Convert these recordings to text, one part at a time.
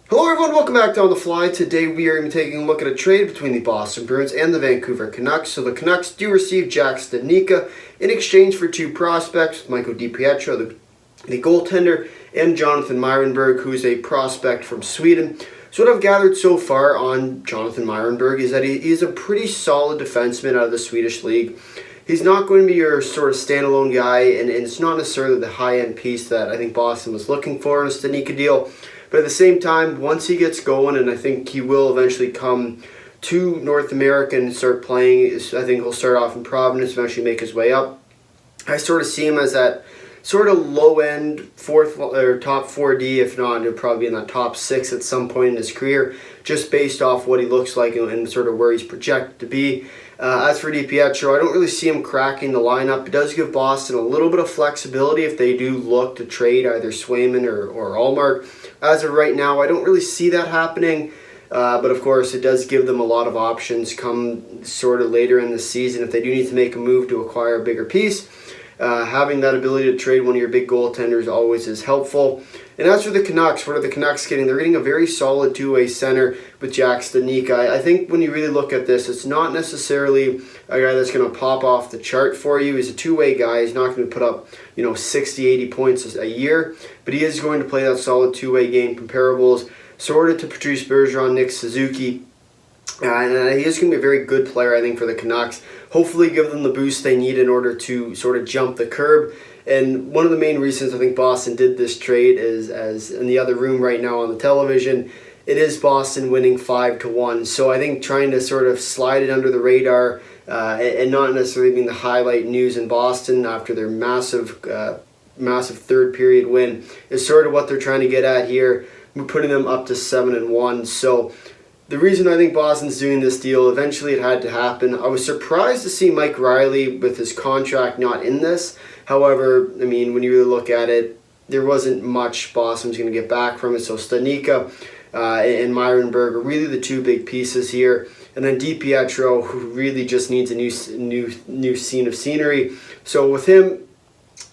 Hello everyone, welcome back to On the Fly. Today we are going to be taking a look at a trade between the Boston Bruins and the Vancouver Canucks. So the Canucks do receive Jack Studnicka in exchange for two prospects, Michael DiPietro, the goaltender, and Jonathan Myrenberg, who is a prospect from Sweden. So what I've gathered so far on Jonathan Myrenberg is that he is a pretty solid defenseman out of the Swedish league. He's not going to be your sort of standalone guy, and it's not necessarily the high-end piece that I think Boston was looking for in a Studnicka deal. But at the same time, once he gets going, and I think he will eventually come to North America and start playing, I think he'll start off in Providence, eventually make his way up. I sort of see him as that sort of low-end fourth or top 4D, if not, he'll probably be in that top 6 at some point in his career, just based off what he looks like and sort of where he's projected to be. As for DiPietro, I don't really see him cracking the lineup. It does give Boston a little bit of flexibility if they do look to trade either Swayman or Ullmark. As of right now, I don't really see that happening. But of course, it does give them a lot of options come sort of later in the season if they do need to make a move to acquire a bigger piece. Having that ability to trade one of your big goaltenders always is helpful. And as for the Canucks, what are the Canucks getting? They're getting a very solid two-way center with Jack Studnicka. I think when you really look at this, it's not necessarily a guy that's going to pop off the chart for you. He's a two-way guy. He's not going to put up 60, 80 points a year, but he is going to play that solid two-way game comparables, sort of to Patrice Bergeron, Nick Suzuki. And he is going to be a very good player, I think, for the Canucks. Hopefully give them the boost they need in order to sort of jump the curb. And one of the main reasons I think Boston did this trade is, as in the other room right now on the television, it is Boston winning 5-1. So I think trying to sort of slide it under the radar and not necessarily being the highlight news in Boston after their massive third period win is sort of what they're trying to get at here. We're putting them up to 7-1. So the reason I think Boston's doing this deal, eventually it had to happen. I was surprised to see Mike Riley with his contract not in this. However, I mean, when you really look at it, there wasn't much Boston's going to get back from it. So Studnicka and Myrenberg are really the two big pieces here. And then DiPietro, who really just needs a new scene of scenery. So with him,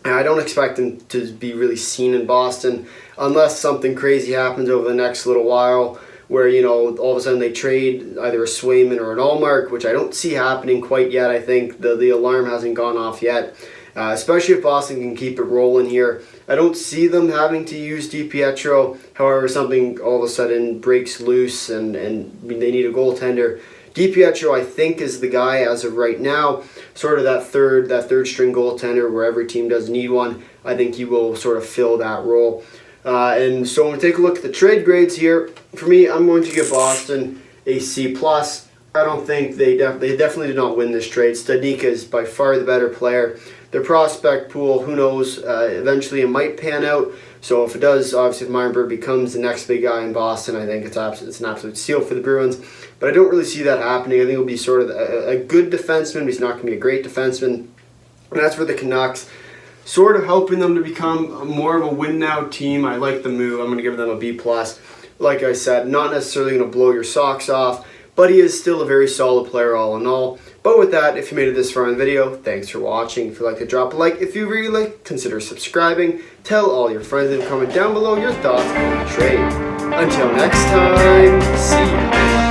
I don't expect him to be really seen in Boston unless something crazy happens over the next little while, where, all of a sudden they trade either a Swayman or an Ullmark, which I don't see happening quite yet. I think the alarm hasn't gone off yet, especially if Boston can keep it rolling here. I don't see them having to use DiPietro. However, something all of a sudden breaks loose and they need a goaltender. DiPietro, I think, is the guy as of right now, sort of that third string goaltender where every team does need one. I think he will sort of fill that role. And so when we take a look at the trade grades here, for me, I'm going to give Boston a C+. I don't think they definitely did not win this trade. Studnicka is by far the better player. Their prospect pool, who knows, eventually it might pan out. So if it does, obviously if Myrenberg becomes the next big guy in Boston, I think it's an absolute steal for the Bruins. But I don't really see that happening. I think it'll be sort of a good defenseman, but he's not going to be a great defenseman. And that's for the Canucks. Sort of helping them to become more of a win-now team. I like the move. I'm going to give them a B+. Like I said, not necessarily going to blow your socks off, but he is still a very solid player all in all. But with that, if you made it this far in the video, thanks for watching. If you'd like to drop a like, if you really like, consider subscribing. Tell all your friends and comment down below your thoughts on the trade. Until next time, see ya.